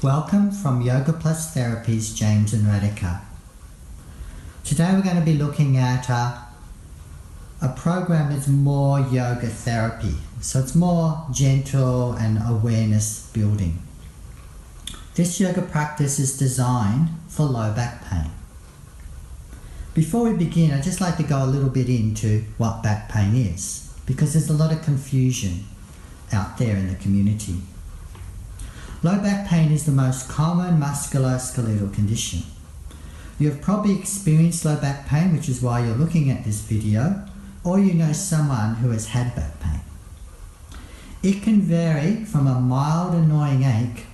Welcome from Yoga Plus Therapies, James and Radhika. Today we're going to be looking at a program that's more yoga therapy. So it's more gentle and awareness building. This yoga practice is designed for low back pain. Before we begin, I'd just like to go a little bit into what back pain is, because there's a lot of confusion out there in the community. Low back pain is the most common musculoskeletal condition. You have probably experienced low back pain, which is why you're looking at this video, or you know someone who has had back pain. It can vary from a mild annoying ache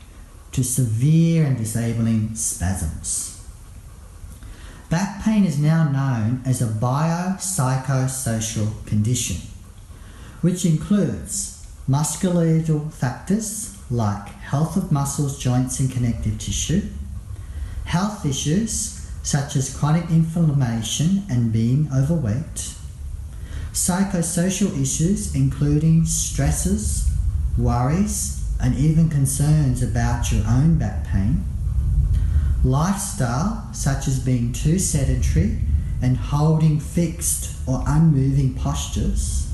to severe and disabling spasms. Back pain is now known as a biopsychosocial condition, which includes musculoskeletal factors like health of muscles, joints and connective tissue, health issues such as chronic inflammation and being overweight, psychosocial issues including stresses, worries and even concerns about your own back pain, lifestyle such as being too sedentary and holding fixed or unmoving postures,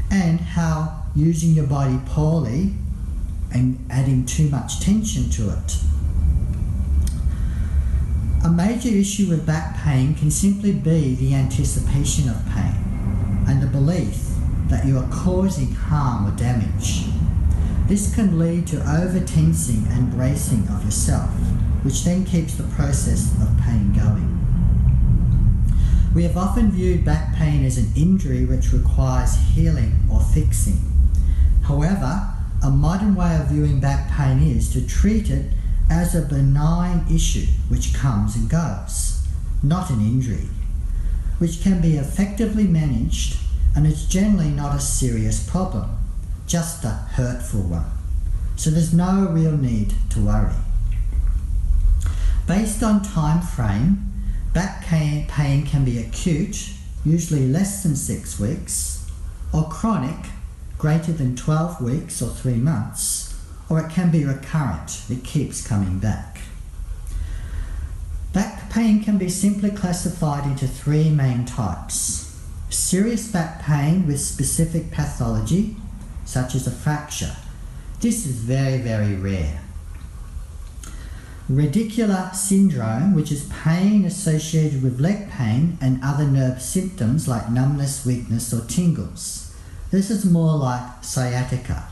and how using your body poorly and adding too much tension to it. A major issue with back pain can simply be the anticipation of pain and the belief that you are causing harm or damage. This can lead to over-tensing and bracing of yourself, which then keeps the process of pain going. We have often viewed back pain as an injury which requires healing or fixing. However, a modern way of viewing back pain is to treat it as a benign issue which comes and goes, not an injury, which can be effectively managed, and it's generally not a serious problem, just a hurtful one. So there's no real need to worry. Based on time frame, back pain can be acute, usually less than 6 weeks, or chronic, greater than 12 weeks or 3 months, or it can be recurrent, it keeps coming back. Back pain can be simply classified into 3 main types. Serious back pain with specific pathology, such as a fracture. This is very, very rare. Radicular syndrome, which is pain associated with leg pain and other nerve symptoms like numbness, weakness or tingles. This is more like sciatica.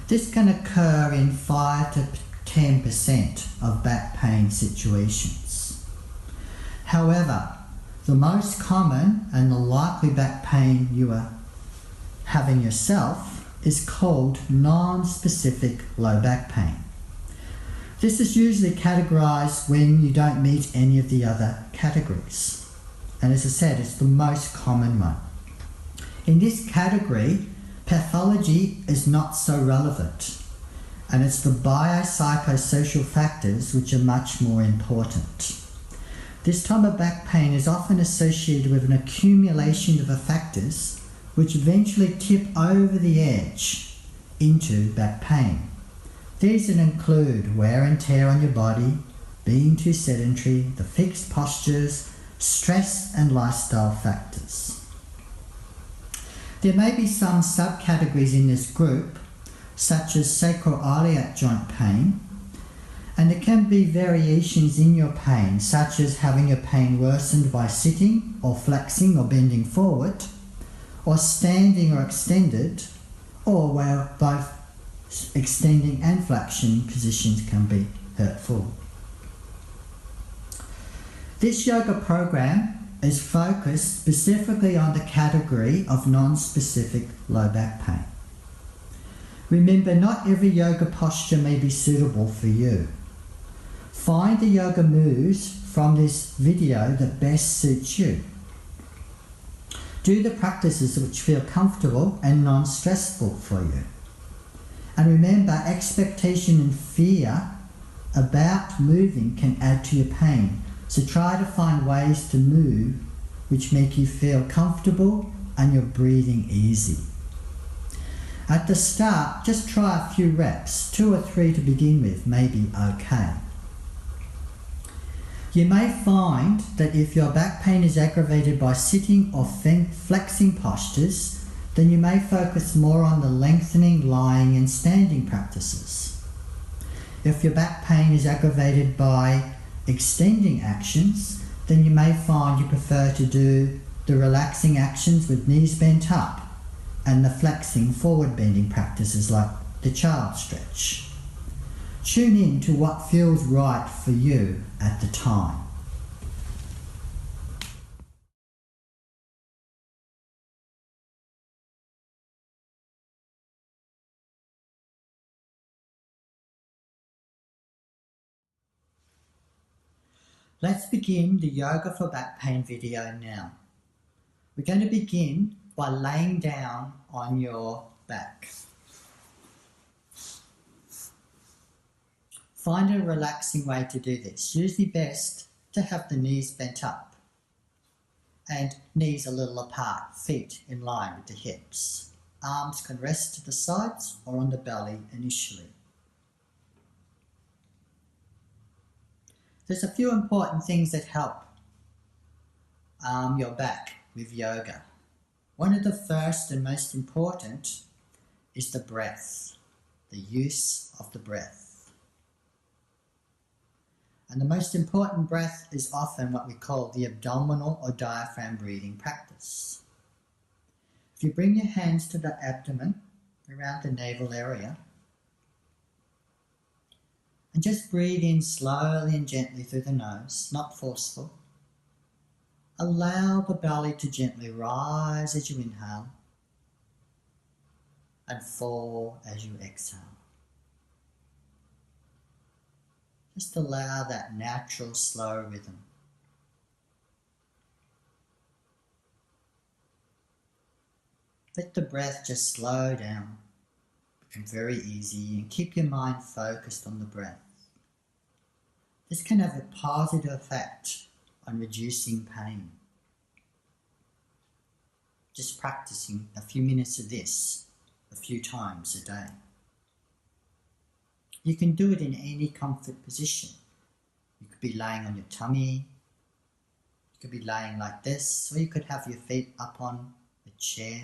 This can occur in 5 to 10% of back pain situations. However, the most common and the likely back pain you are having yourself is called non-specific low back pain. This is usually categorized when you don't meet any of the other categories. And as I said, it's the most common one. In this category, pathology is not so relevant, and it's the biopsychosocial factors which are much more important. This type of back pain is often associated with an accumulation of factors which eventually tip over the edge into back pain. These include wear and tear on your body, being too sedentary, the fixed postures, stress and lifestyle factors. There may be some subcategories in this group, such as sacroiliac joint pain, and there can be variations in your pain, such as having your pain worsened by sitting or flexing or bending forward, or standing or extended, or where both extending and flexion positions can be hurtful. This yoga program is focused specifically on the category of non-specific low back pain. Remember, not every yoga posture may be suitable for you. Find the yoga moves from this video that best suits you. Do the practices which feel comfortable and non-stressful for you. And remember, expectation and fear about moving can add to your pain. So try to find ways to move which make you feel comfortable and you're breathing easy. At the start, just try a few reps, 2 or 3 to begin with, may be okay. You may find that if your back pain is aggravated by sitting or flexing postures, then you may focus more on the lengthening, lying and standing practices. If your back pain is aggravated by extending actions, then you may find you prefer to do the relaxing actions with knees bent up and the flexing forward bending practices like the child stretch. Tune in to what feels right for you at the time. Let's begin the yoga for back pain video now. We're going to begin by laying down on your back. Find a relaxing way to do this. Usually best to have the knees bent up and knees a little apart, feet in line with the hips. Arms can rest to the sides or on the belly initially. There's a few important things that help your back with yoga. One of the first and most important is the breath, the use of the breath. And the most important breath is often what we call the abdominal or diaphragm breathing practice. If you bring your hands to the abdomen, around the navel area, and just breathe in slowly and gently through the nose, not forceful. Allow the belly to gently rise as you inhale and fall as you exhale. Just allow that natural, slow rhythm. Let the breath just slow down, become very easy, and keep your mind focused on the breath. This can have a positive effect on reducing pain. Just practicing a few minutes of this a few times a day. You can do it in any comfort position. You could be laying on your tummy, you could be laying like this, or you could have your feet up on a chair.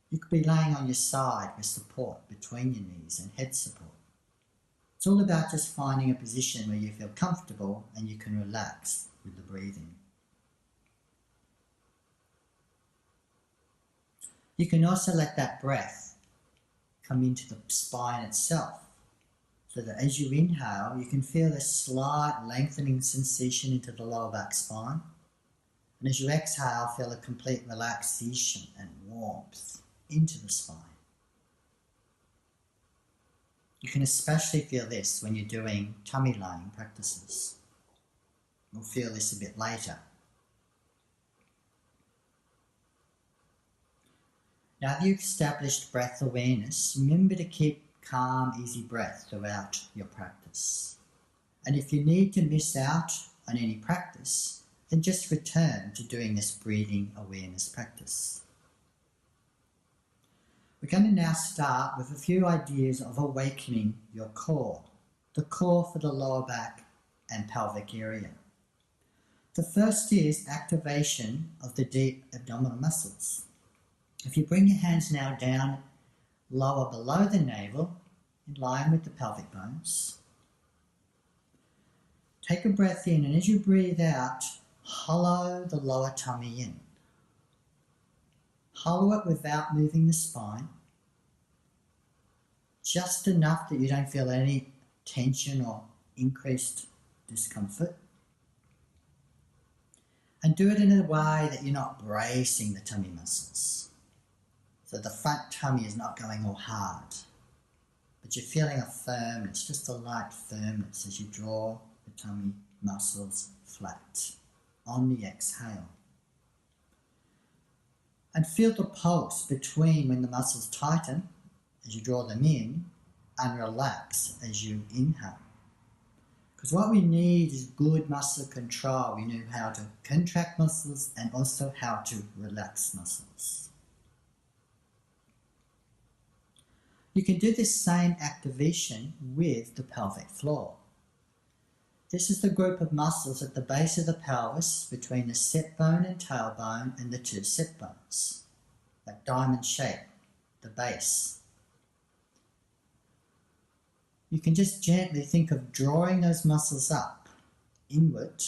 You could be laying on your side with support between your knees and head support. It's all about just finding a position where you feel comfortable and you can relax with the breathing. You can also let that breath come into the spine itself, so that as you inhale, you can feel a slight lengthening sensation into the lower back spine. And as you exhale, feel a complete relaxation and warmth into the spine. You can especially feel this when you're doing tummy laying practices. You'll feel this a bit later. Now that you've established breath awareness, remember to keep calm, easy breath throughout your practice. And if you need to miss out on any practice, then just return to doing this breathing awareness practice. We're going to now start with a few ideas of awakening your core, the core for the lower back and pelvic area. The first is activation of the deep abdominal muscles. If you bring your hands now down lower below the navel, in line with the pelvic bones, take a breath in, and as you breathe out, hollow the lower tummy in. Hollow it without moving the spine, just enough that you don't feel any tension or increased discomfort. And do it in a way that you're not bracing the tummy muscles. So the front tummy is not going all hard, but you're feeling a firmness, just a light firmness as you draw the tummy muscles flat on the exhale. And feel the pulse between when the muscles tighten as you draw them in and relax as you inhale. Because what we need is good muscle control. We know how to contract muscles and also how to relax muscles. You can do this same activation with the pelvic floor. This is the group of muscles at the base of the pelvis between the sit bone and tailbone and the two sit bones. That diamond shape, the base. You can just gently think of drawing those muscles up, inward,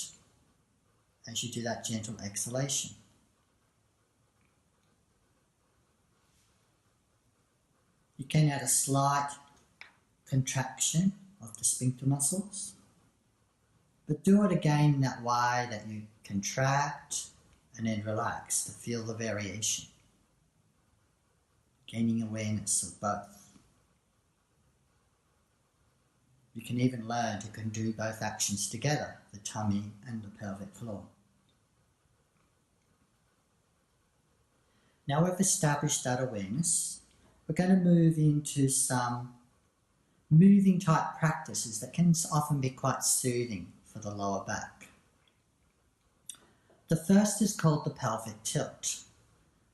as you do that gentle exhalation. You can add a slight contraction of the sphincter muscles, but do it again in that way that you contract and then relax to feel the variation, gaining awareness of both. You can even learn to do both actions together, the tummy and the pelvic floor. Now we've established that awareness, we're going to move into some moving type practices that can often be quite soothing for the lower back. The first is called the pelvic tilt.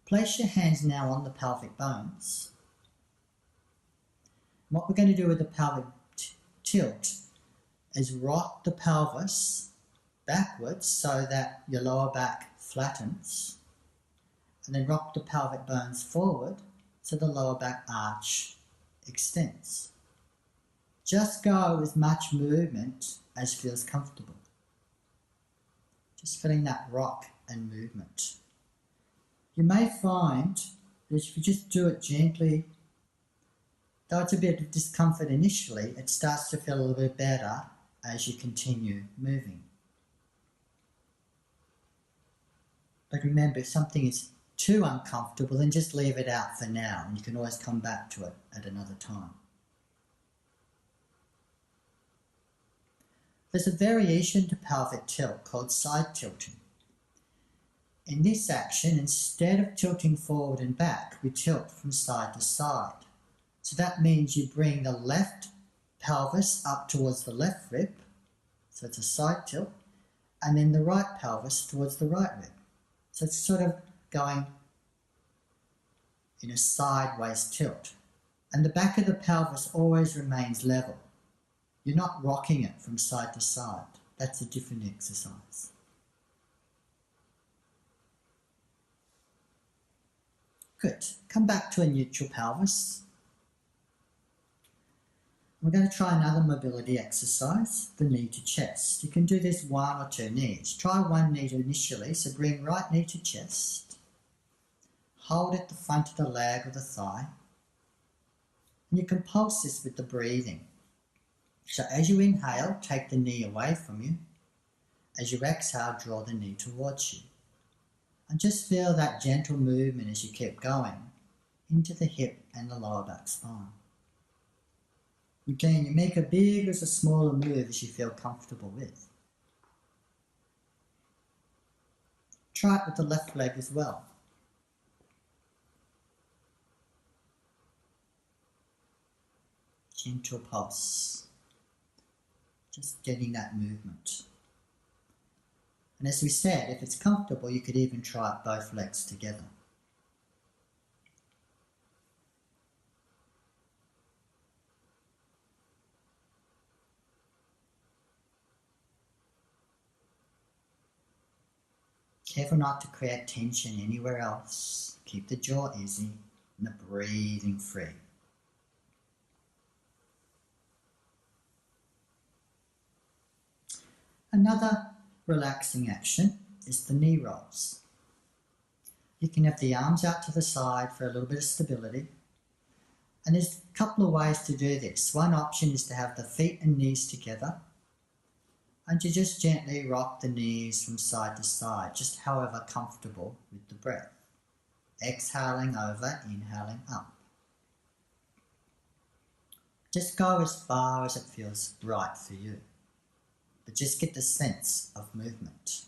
Place your hands now on the pelvic bones. What we're going to do with the pelvic tilt is rock the pelvis backwards so that your lower back flattens, and then rock the pelvic bones forward so the lower back arch extends. Just go with as much movement as feels comfortable. Just feeling that rock and movement. You may find that if you just do it gently, though it's a bit of discomfort initially, it starts to feel a little bit better as you continue moving. But remember, if something is too uncomfortable, then just leave it out for now, and you can always come back to it at another time. There's a variation to pelvic tilt called side tilting. In this action, instead of tilting forward and back, we tilt from side to side. So that means you bring the left pelvis up towards the left rib, so it's a side tilt, and then the right pelvis towards the right rib. So it's sort of going in a sideways tilt. And the back of the pelvis always remains level. You're not rocking it from side to side. That's a different exercise. Good. Come back to a neutral pelvis. We're going to try another mobility exercise, the knee to chest. You can do this one or two knees. Try one knee initially, so bring right knee to chest. Hold at the front of the leg or the thigh. And you can pulse this with the breathing. So as you inhale, take the knee away from you. As you exhale, draw the knee towards you. And just feel that gentle movement as you keep going into the hip and the lower back spine. Again, you make a big or a smaller move as you feel comfortable with. Try it with the left leg as well. Gentle pulse. Just getting that movement. And as we said, if it's comfortable, you could even try both legs together. Careful not to create tension anywhere else. Keep the jaw easy and the breathing free. Another relaxing action is the knee rolls. You can have the arms out to the side for a little bit of stability. And there's a couple of ways to do this. One option is to have the feet and knees together, and you just gently rock the knees from side to side, just however comfortable with the breath. Exhaling over, inhaling up. Just go as far as it feels right for you, but just get the sense of movement.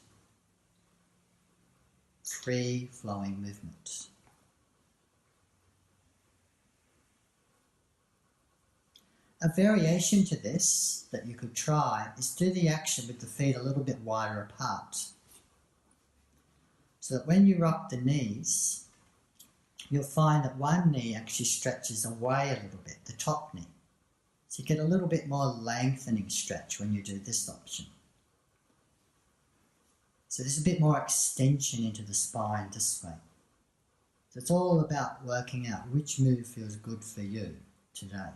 Free flowing movement. A variation to this that you could try is do the action with the feet a little bit wider apart. So that when you rock the knees, you'll find that one knee actually stretches away a little bit, the top knee. So you get a little bit more lengthening stretch when you do this option. So there's a bit more extension into the spine this way. So it's all about working out which move feels good for you today.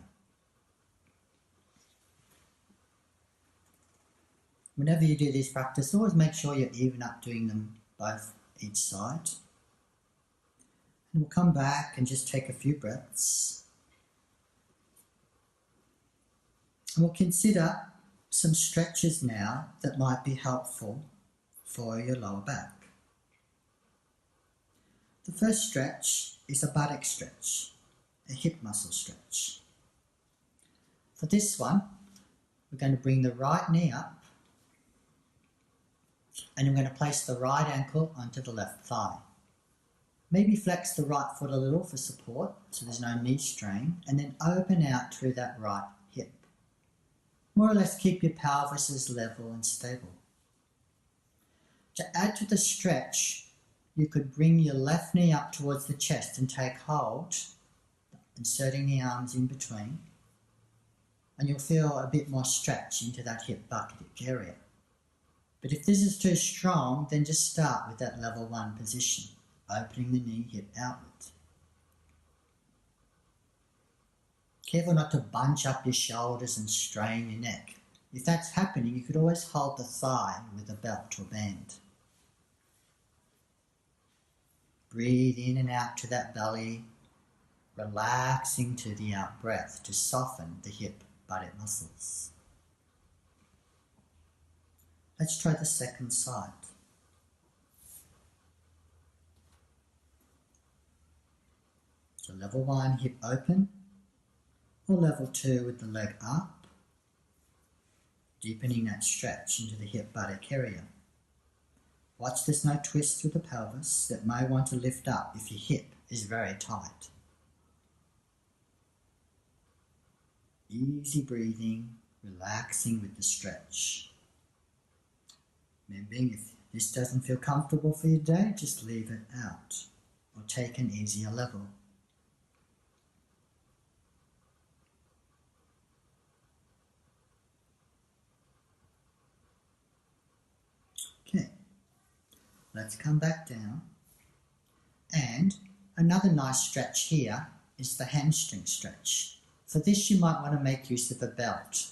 Whenever you do this practice, always make sure you're even up doing them both each side. And we'll come back and just take a few breaths. And we'll consider some stretches now that might be helpful for your lower back. The first stretch is a buttock stretch, a hip muscle stretch. For this one, we're going to bring the right knee up and I'm going to place the right ankle onto the left thigh. Maybe flex the right foot a little for support so there's no knee strain, and then open out through that right hip. More or less keep your pelvis as level and stable. To add to the stretch, you could bring your left knee up towards the chest and take hold, inserting the arms in between, and you'll feel a bit more stretch into that hip bucket area. But if this is too strong, then just start with that level 1 position, opening the knee hip outward. Careful not to bunch up your shoulders and strain your neck. If that's happening, you could always hold the thigh with a belt or band. Breathe in and out to that belly, relaxing to the out breath to soften the hip buttock muscles. Let's try the second side. So level 1, hip open, or level 2 with the leg up, deepening that stretch into the hip buttock area. Watch there's no twist through the pelvis that may want to lift up if your hip is very tight. Easy breathing, relaxing with the stretch. Remembering if this doesn't feel comfortable for your day, just leave it out or take an easier level. Okay, let's come back down. And another nice stretch here is the hamstring stretch. For this you might want to make use of a belt.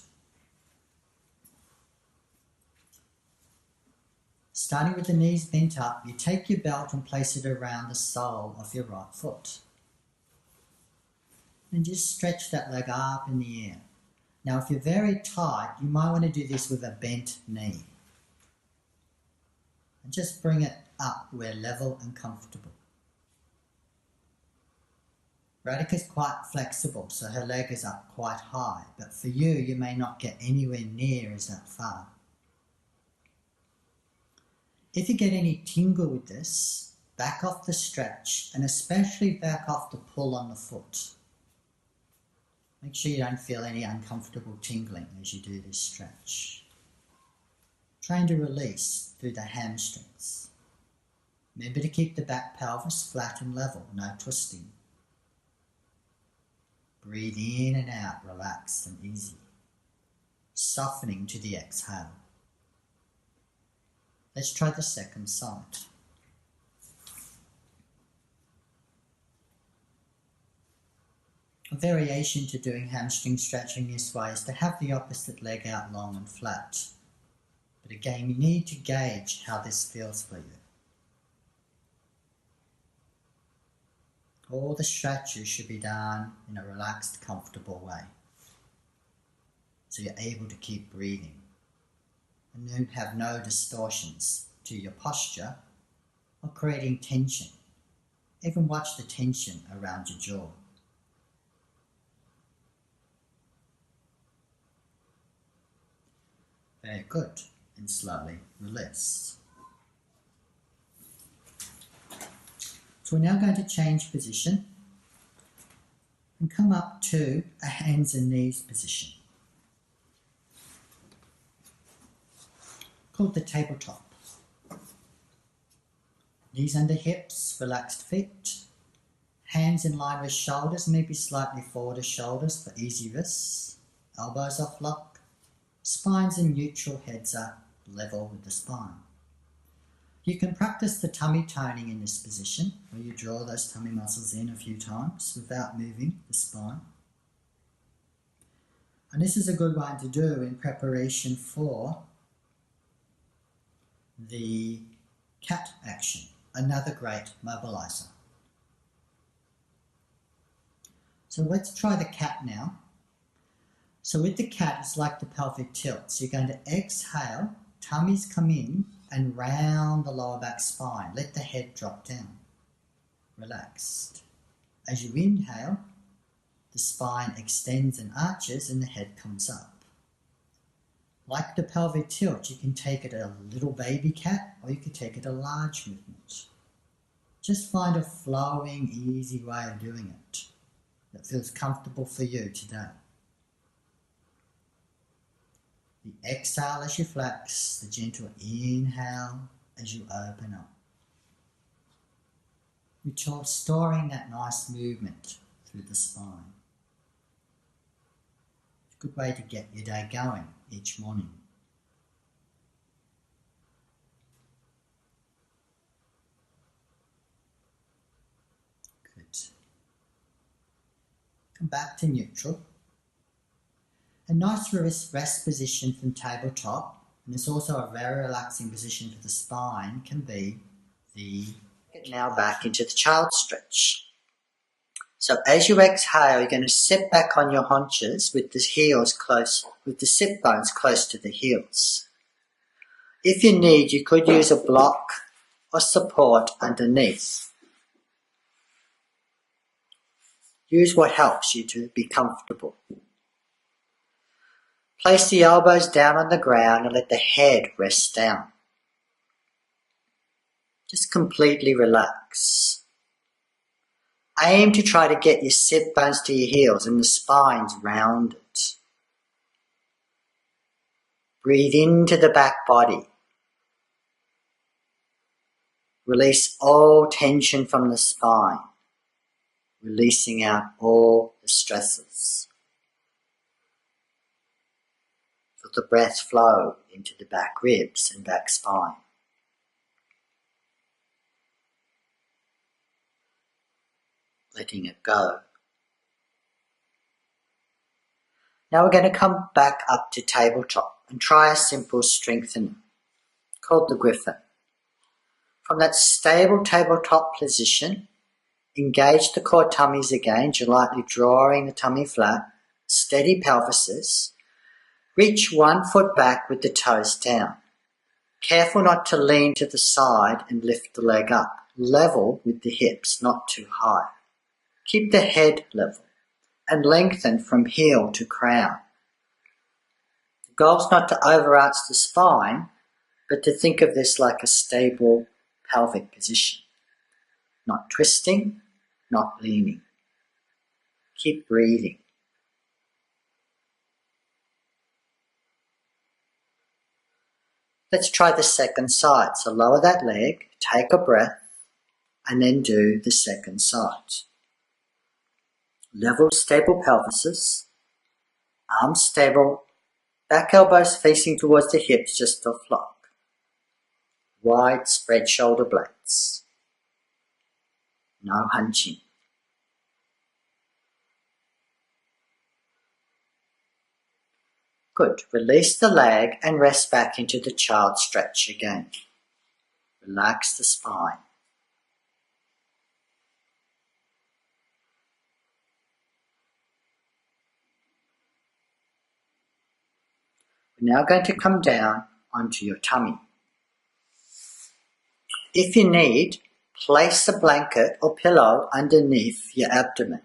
Starting with the knees bent up, you take your belt and place it around the sole of your right foot. And just stretch that leg up in the air. Now if you're very tight, you might want to do this with a bent knee. And just bring it up where level and comfortable. Radhika's quite flexible, so her leg is up quite high, but for you, you may not get anywhere near as that far. If you get any tingle with this, back off the stretch and especially back off the pull on the foot. Make sure you don't feel any uncomfortable tingling as you do this stretch. Trying to release through the hamstrings. Remember to keep the back pelvis flat and level, no twisting. Breathe in and out, relaxed and easy. Softening to the exhale. Let's try the second side. A variation to doing hamstring stretching this way is to have the opposite leg out long and flat. But again, you need to gauge how this feels for you. All the stretches should be done in a relaxed, comfortable way. So you're able to keep breathing. And then have no distortions to your posture or creating tension. Even watch the tension around your jaw. Very good. And slowly release. So we're now going to change position and come up to a hands and knees position, called the tabletop. Knees under hips, relaxed feet, Hands in line with shoulders, maybe slightly forward of shoulders for easy wrists. Elbows off lock. Spines in neutral, heads are level with the spine. You can practice the tummy toning in this position, where you draw those tummy muscles in a few times without moving the spine. And this is a good one to do in preparation for the cat action, another great mobilizer. So let's try the cat now. So with the cat, it's like the pelvic tilt. So you're going to exhale, tummies come in and round the lower back spine. Let the head drop down, relaxed. As you inhale, the spine extends and arches and the head comes up. Like the pelvic tilt, you can take it a little baby cat or you can take it a large movement. Just find a flowing, easy way of doing it that feels comfortable for you today. The exhale as you flex, the gentle inhale as you open up. You're storing that nice movement through the spine. It's a good way to get your day going each morning. Good. Come back to neutral. A nice rest position from tabletop, and it's also a very relaxing position for the spine, can be get now back into the child stretch. So as you exhale, you're going to sit back on your haunches with the heels close, with the sit bones close to the heels. If you need, you could use a block or support underneath. Use what helps you to be comfortable. Place the elbows down on the ground and let the head rest down. Just completely relax. Aim to try to get your sit bones to your heels and the spines rounded. Breathe into the back body. Release all tension from the spine, releasing out all the stresses. Feel the breath flow into the back ribs and back spine. Letting it go. Now we're going to come back up to tabletop and try a simple strengthening called the Griffin. From that stable tabletop position, engage the core tummies again, lightly drawing the tummy flat, steady pelvises. Reach 1 foot back with the toes down. Careful not to lean to the side and lift the leg up. Level with the hips, not too high. Keep the head level and lengthen from heel to crown. The goal is not to overarch the spine, but to think of this like a stable pelvic position. Not twisting, not leaning. Keep breathing. Let's try the second side. So lower that leg, take a breath, and then do the second side. Level, stable pelvises, arms stable, back elbows facing towards the hips just off lock. Wide spread shoulder blades. No hunching. Good. Release the leg and rest back into the child stretch again. Relax the spine. We're now going to come down onto your tummy. If you need, place a blanket or pillow underneath your abdomen,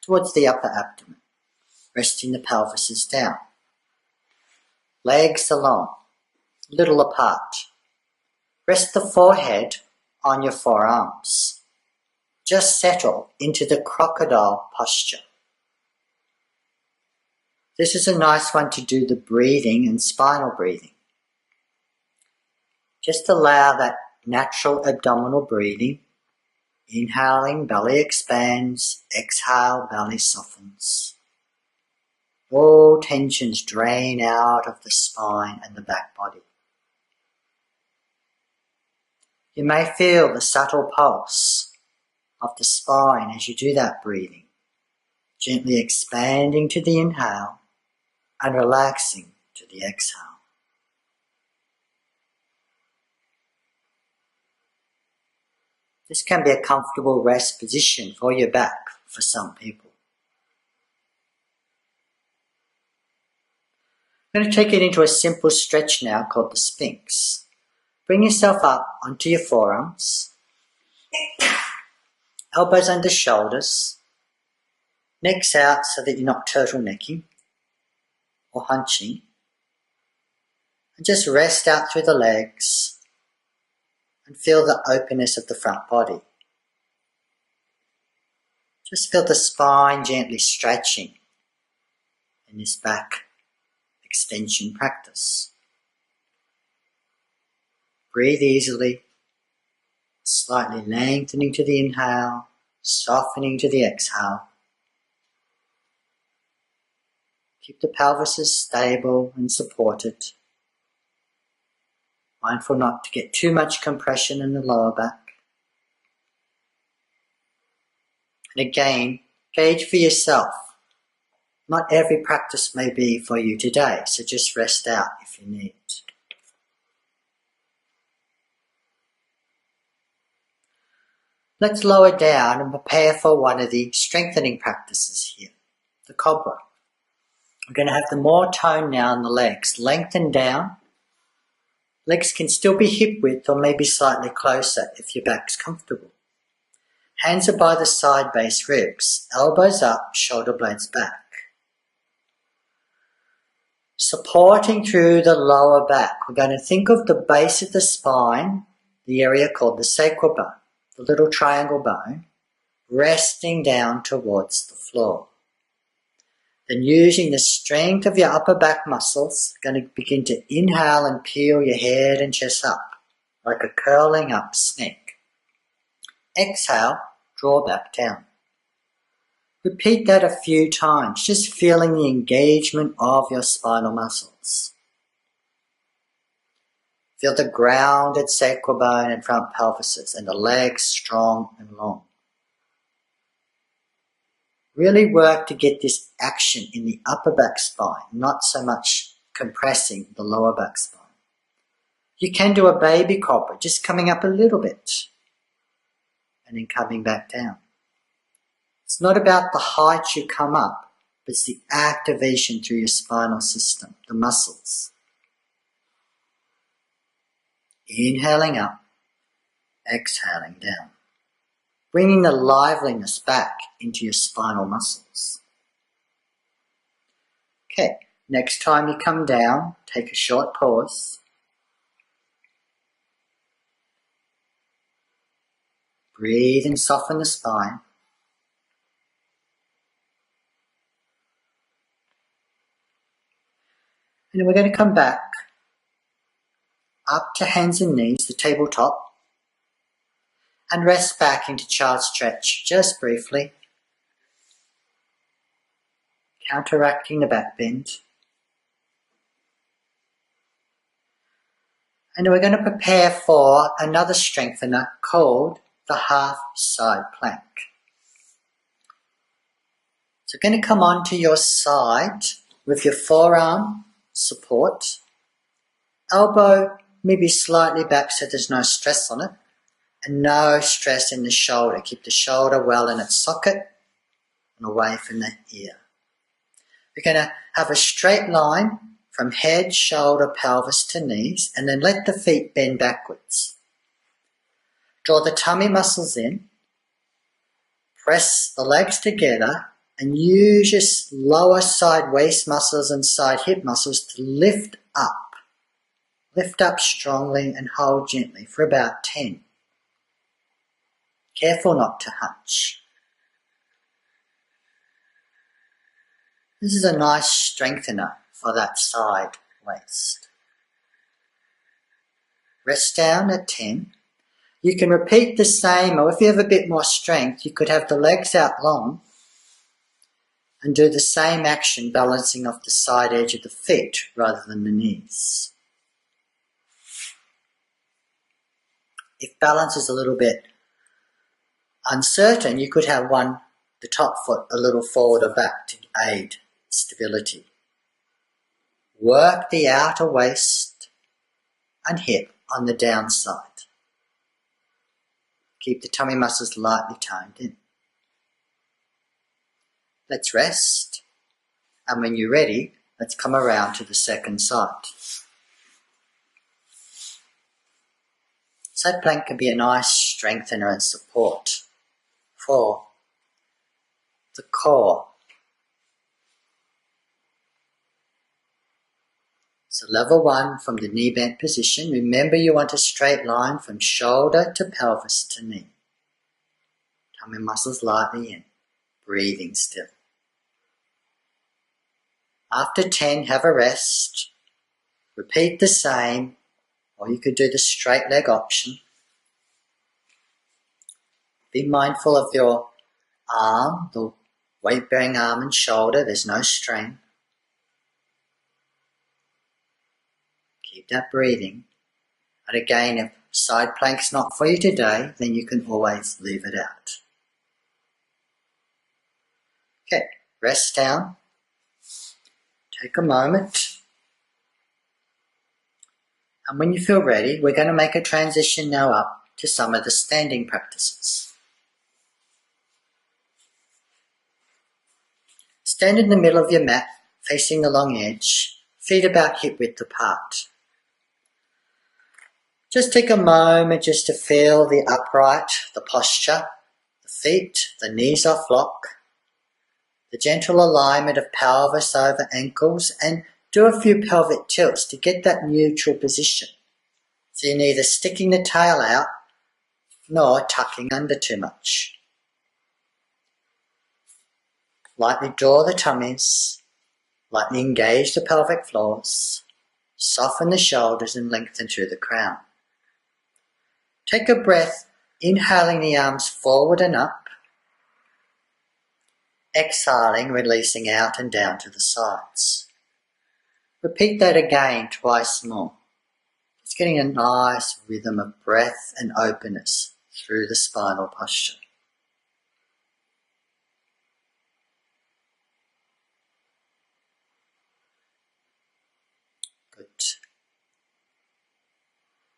towards the upper abdomen, resting the pelvises down. Legs along, little apart. Rest the forehead on your forearms. Just settle into the crocodile posture. This is a nice one to do the breathing and spinal breathing. Just allow that natural abdominal breathing Inhaling, belly expands. Exhale, belly softens. All tensions drain out of the spine and the back body. You may feel the subtle pulse of the spine as you do that breathing, gently expanding to the inhale and relaxing to the exhale. This can be a comfortable rest position for your back for some people. I'm going to take it into a simple stretch now called the Sphinx. Bring yourself up onto your forearms, elbows under shoulders, necks out so that you're not turtlenecking or hunching, and just rest out through the legs and feel the openness of the front body. Just feel the spine gently stretching in this back extension practice. Breathe easily, slightly lengthening to the inhale, softening to the exhale. Keep the pelvis stable and supported. Mindful not to get too much compression in the lower back. And again, gauge for yourself. Not every practice may be for you today, so just rest out if you need. Let's lower down and prepare for one of the strengthening practices here, the cobra. We're going to have the more tone now in the legs. Lengthen down. Legs can still be hip width or maybe slightly closer if your back's comfortable. Hands are by the side base ribs. Elbows up, shoulder blades back. Supporting through the lower back, we're going to think of the base of the spine, the area called the sacral bone, the little triangle bone, resting down towards the floor. Then using the strength of your upper back muscles, going to begin to inhale and peel your head and chest up, like a curling up snake. Exhale, draw back down. Repeat that a few times, just feeling the engagement of your spinal muscles. Feel the grounded sacral bone and front pelvises and the legs strong and long. Really work to get this action in the upper back spine, not so much compressing the lower back spine. You can do a baby cobra, just coming up a little bit and then coming back down. It's not about the height you come up, but it's the activation through your spinal system, the muscles. Inhaling up, exhaling down. Bringing the liveliness back into your spinal muscles. Okay, next time you come down, take a short pause. Breathe and soften the spine. And then we're going to come back up to hands and knees, the tabletop. And rest back into child stretch, just briefly, counteracting the back bend. And we're going to prepare for another strengthener called the half side plank. So you're going to come onto your side with your forearm support, elbow maybe slightly back so there's no stress on it. And no stress in the shoulder. Keep the shoulder well in its socket and away from the ear. We're going to have a straight line from head, shoulder, pelvis to knees, and then let the feet bend backwards. Draw the tummy muscles in, press the legs together, and use your lower side waist muscles and side hip muscles to lift up. Lift up strongly and hold gently for about 10. Careful not to hunch. This is a nice strengthener for that side waist. Rest down at 10. You can repeat the same, or if you have a bit more strength, you could have the legs out long and do the same action, balancing off the side edge of the feet rather than the knees. If balance is a little bit uncertain, you could have the top foot a little forward or back to aid stability. Work the outer waist and hip on the downside. Keep the tummy muscles lightly toned in. Let's rest, and when you're ready, let's come around to the second side. Side plank can be a nice strengthener and support for the core. So level 1 from the knee bent position. Remember, you want a straight line from shoulder to pelvis to knee. Tummy muscles lightly in, breathing still. After 10, have a rest. Repeat the same, or you could do the straight leg option. Be mindful of your arm, the weight-bearing arm and shoulder. There's no strain. Keep that breathing. And again, if side plank's not for you today, then you can always leave it out. Okay, rest down. Take a moment. And when you feel ready, we're going to make a transition now up to some of the standing practices. Stand in the middle of your mat, facing the long edge, feet about hip width apart. Just take a moment just to feel the upright, the posture, the feet, the knees off lock, the gentle alignment of pelvis over ankles, and do a few pelvic tilts to get that neutral position. So you're neither sticking the tail out nor tucking under too much. Lightly draw the tummies, lightly engage the pelvic floors, soften the shoulders and lengthen through the crown. Take a breath, inhaling the arms forward and up, exhaling, releasing out and down to the sides. Repeat that again twice more. Just getting a nice rhythm of breath and openness through the spinal posture. Good.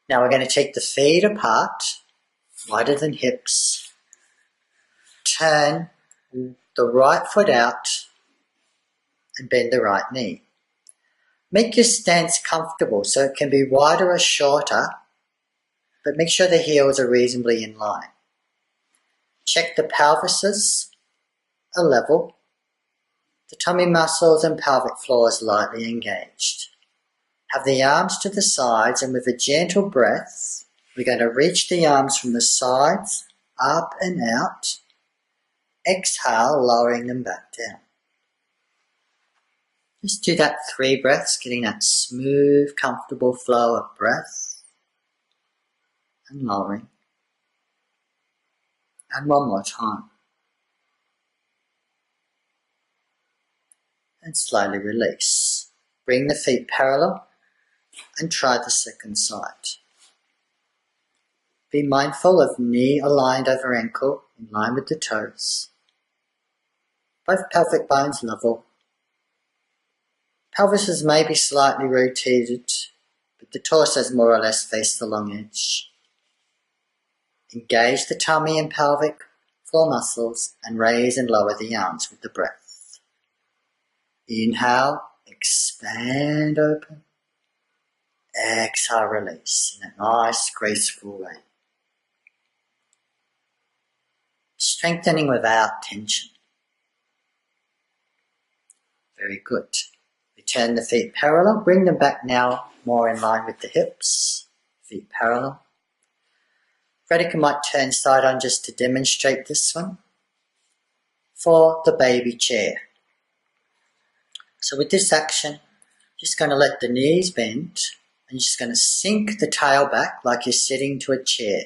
Now we're going to take the feet apart, wider than hips. Turn the right foot out and bend the right knee. Make your stance comfortable so it can be wider or shorter, but make sure the heels are reasonably in line. Check the pelvises are level, the tummy muscles and pelvic floors lightly engaged. Have the arms to the sides, and with a gentle breath, we're going to reach the arms from the sides, up and out. Exhale, lowering them back down. Just do that 3 breaths, getting that smooth, comfortable flow of breath and lowering. And one more time. And slowly release. Bring the feet parallel and try the second side. Be mindful of knee aligned over ankle, in line with the toes. Both pelvic bones level. Pelvises may be slightly rotated, but the torsos more or less face the long edge. Engage the tummy and pelvic floor muscles and raise and lower the arms with the breath. Inhale, expand, open. Exhale, release in a nice, graceful way. Strengthening without tension. Very good. Return the feet parallel. Bring them back now more in line with the hips. Feet parallel. Radhika might turn side on just to demonstrate this one. For the baby chair. So with this action, just going to let the knees bend and you're just going to sink the tail back like you're sitting to a chair.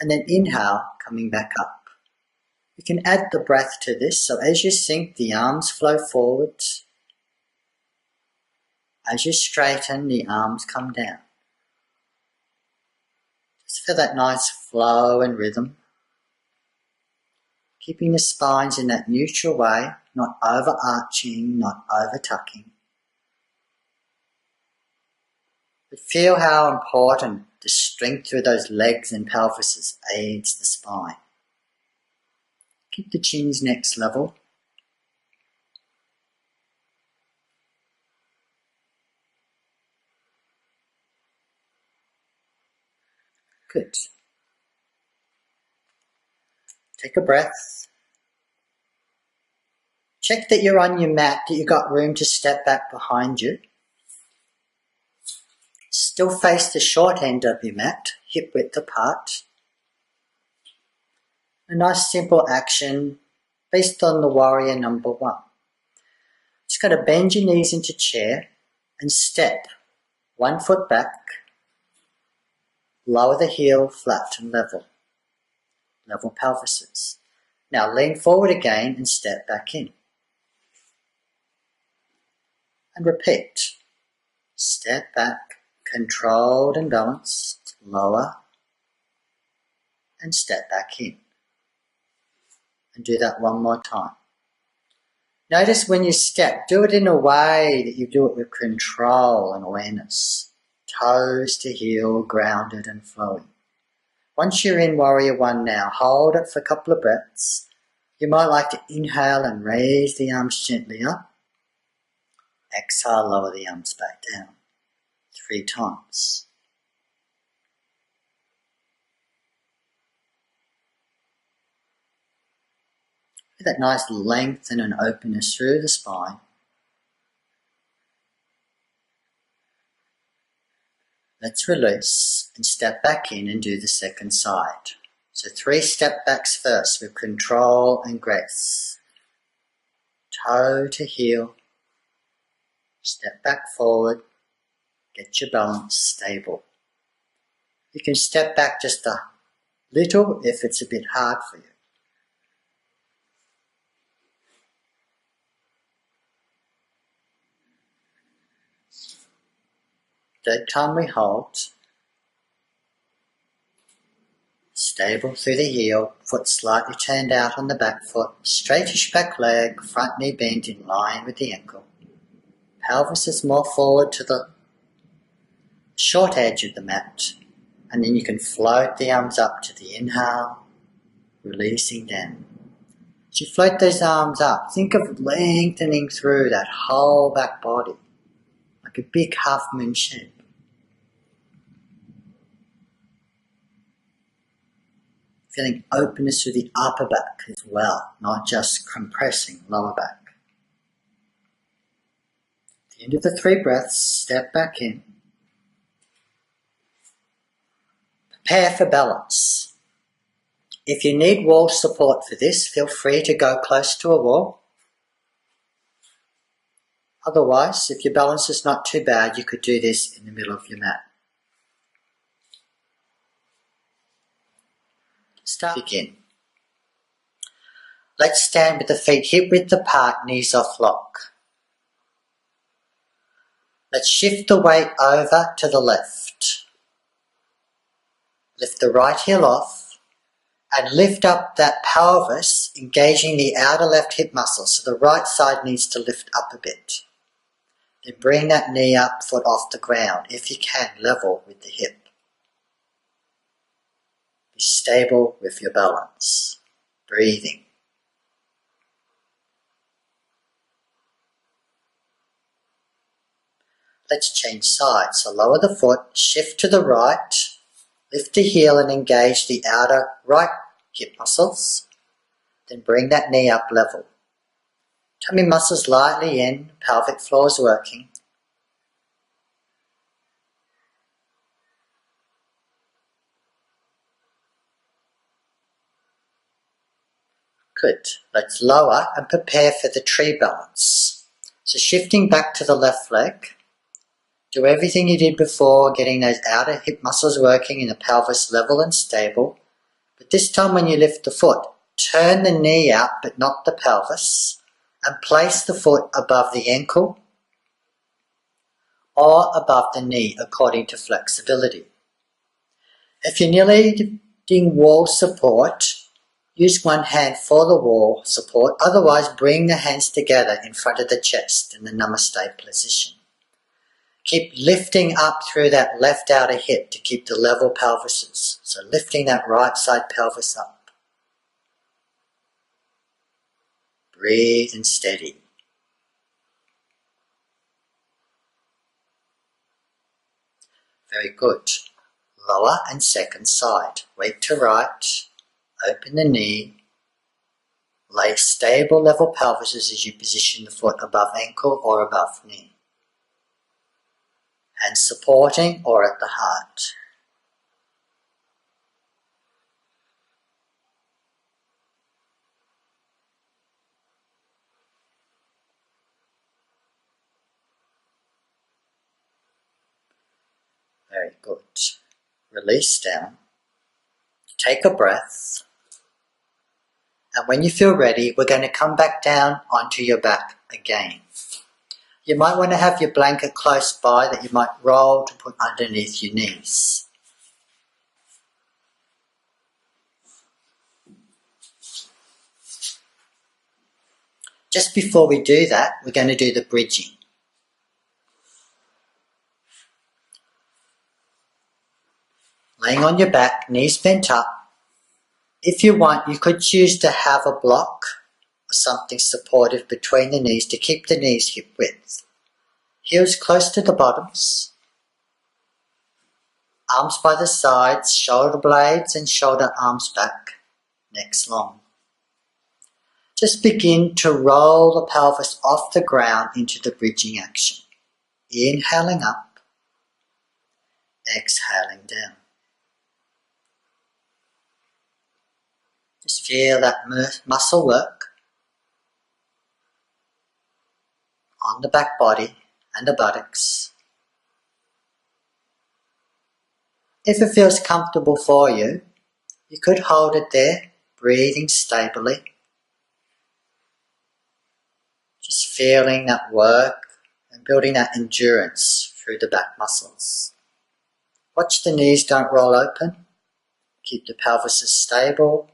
And then inhale, coming back up. You can add the breath to this, so as you sink, the arms flow forward. As you straighten, the arms come down. Just feel that nice flow and rhythm. Keeping the spines in that neutral way, not overarching, not over-tucking. But feel how important the strength through those legs and pelvises aids the spine. Keep the chins next level. Good. Take a breath. Check that you're on your mat, that you've got room to step back behind you. Still face the short end of your mat, hip width apart. A nice simple action based on the warrior number 1. Just going to bend your knees into chair and step 1 foot back. Lower the heel, flat and level. Level pelvises. Now lean forward again and step back in. And repeat. Step back, controlled and balanced, lower, and step back in. And do that 1 more time. Notice when you step, do it in a way that you do it with control and awareness. Toes to heel, grounded and flowing. Once you're in Warrior 1 now, hold it for a couple of breaths. You might like to inhale and raise the arms gently up. Exhale, lower the arms back down. 3 times. With that nice length and an openness through the spine. Let's release and step back in and do the second side. So 3 step backs first with control and grace. Toe to heel. Step back forward. Get your balance stable. You can step back just a little if it's a bit hard for you. Third time we hold. Stable through the heel, foot slightly turned out on the back foot, straightish back leg, front knee bent in line with the ankle. Pelvis is more forward to the short edge of the mat, and then you can float the arms up to the inhale, releasing down. As you float those arms up, think of lengthening through that whole back body, like a big half moon shape. Feeling openness through the upper back as well, not just compressing lower back. At the end of the 3 breaths, step back in. Prepare for balance. If you need wall support for this, feel free to go close to a wall. Otherwise, if your balance is not too bad, you could do this in the middle of your mat. Begin. Let's stand with the feet hip width apart, knees off lock. Let's shift the weight over to the left. Lift the right heel off and lift up that pelvis, engaging the outer left hip muscle, so the right side needs to lift up a bit. Then bring that knee up, foot off the ground, if you can, level with the hip. Be stable with your balance. Breathing. Let's change sides. So lower the foot, shift to the right, lift the heel and engage the outer right hip muscles. Then bring that knee up level. Tummy muscles lightly in, pelvic floor is working. Good. Let's lower and prepare for the tree balance. So shifting back to the left leg. Do everything you did before, getting those outer hip muscles working and the pelvis level and stable. But this time when you lift the foot, turn the knee out but not the pelvis, and place the foot above the ankle or above the knee according to flexibility. If you're needing wall support, use one hand for the wall support, otherwise bring the hands together in front of the chest in the Namaste position. Keep lifting up through that left outer hip to keep the level pelvises. So lifting that right side pelvis up. Breathe and steady. Very good. Lower and second side. Weight to right. Open the knee. Lay stable level pelvises as you position the foot above ankle or above knee. Hands supporting or at the heart. Very good. Release down. Take a breath. And when you feel ready, we're going to come back down onto your back again. You might want to have your blanket close by that you might roll to put underneath your knees. Just before we do that, we're going to do the bridging. Laying on your back, knees bent up. If you want, you could choose to have a block or something supportive between the knees to keep the knees hip width. Heels close to the bottoms. Arms by the sides, shoulder blades and shoulder arms back, necks long. Just begin to roll the pelvis off the ground into the bridging action. Inhaling up, exhaling down. Just feel that muscle work on the back body and the buttocks. If it feels comfortable for you, you could hold it there, breathing stably. Just feeling that work and building that endurance through the back muscles. Watch the knees don't roll open. Keep the pelvis stable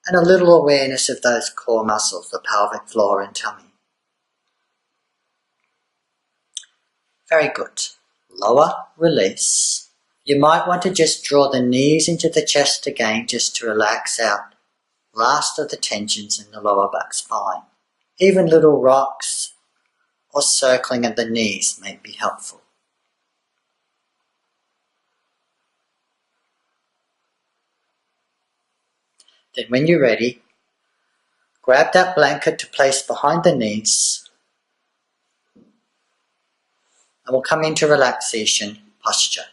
and a little awareness of those core muscles, the pelvic floor and tummy. Very good. Lower, release. You might want to just draw the knees into the chest again just to relax out last of the tensions in the lower back spine. Even little rocks or circling of the knees may be helpful. Then when you're ready, grab that blanket to place behind the knees and we'll come into relaxation posture.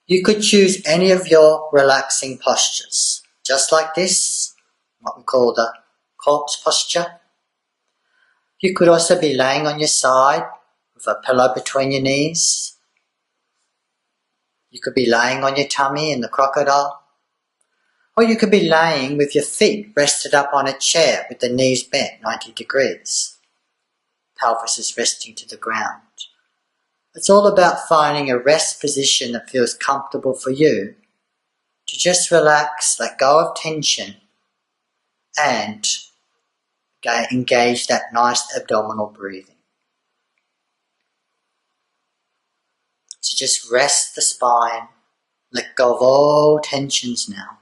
You could choose any of your relaxing postures, just like this, what we call the corpse posture. You could also be laying on your side with a pillow between your knees. You could be laying on your tummy in the crocodile. Or you could be laying with your feet rested up on a chair with the knees bent 90 degrees. Pelvis is resting to the ground. It's all about finding a rest position that feels comfortable for you to just relax, let go of tension and engage that nice abdominal breathing. So just rest the spine, let go of all tensions now.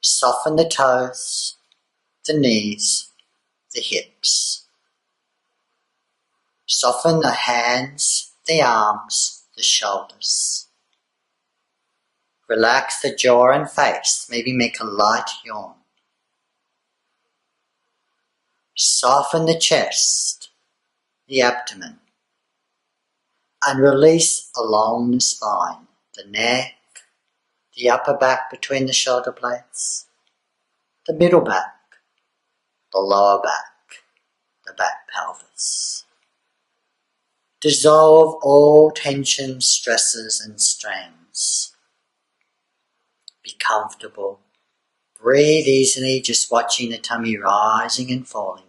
Soften the toes, the knees, the hips. Soften the hands, the arms, the shoulders. Relax the jaw and face, maybe make a light yawn. Soften the chest, the abdomen, and release along the spine, the neck, the upper back between the shoulder blades, the middle back, the lower back, the back pelvis. Dissolve all tension, stresses and strains. Be comfortable. Breathe easily, just watching the tummy rising and falling.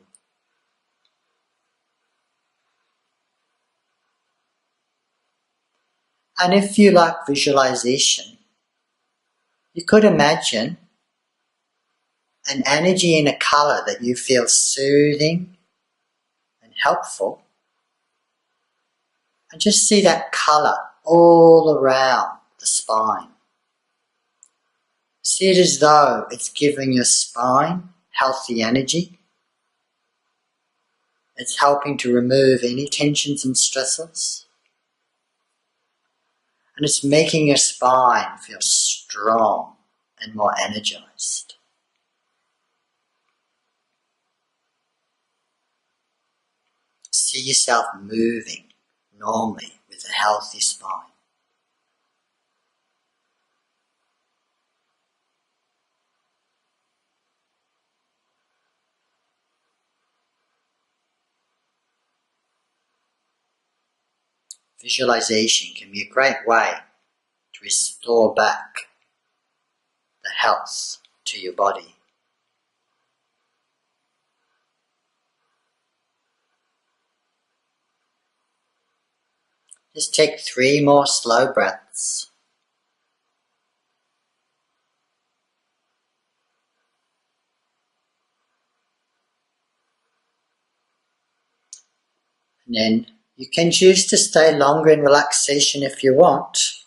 And if you like visualization, you could imagine an energy in a color that you feel soothing and helpful. And just see that color all around the spine. See it as though it's giving your spine healthy energy. It's helping to remove any tensions and stresses. And it's making your spine feel strong and more energized. See yourself moving normally with a healthy spine. Visualization can be a great way to restore back the health to your body. Just take 3 more slow breaths. And then you can choose to stay longer in relaxation if you want.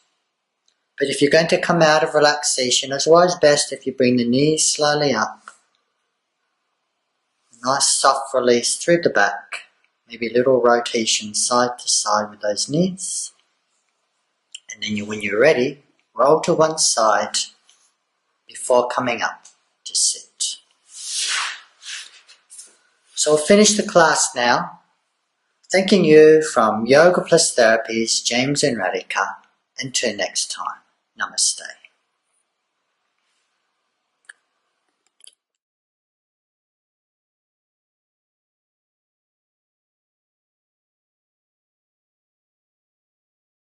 But if you're going to come out of relaxation, it's always best if you bring the knees slowly up. A nice soft release through the back. Maybe a little rotation side to side with those knees. And then when you're ready, roll to one side before coming up to sit. So we'll finish the class now. Thanking you from Yoga Plus Therapies, James and Radhika. Until next time, Namaste.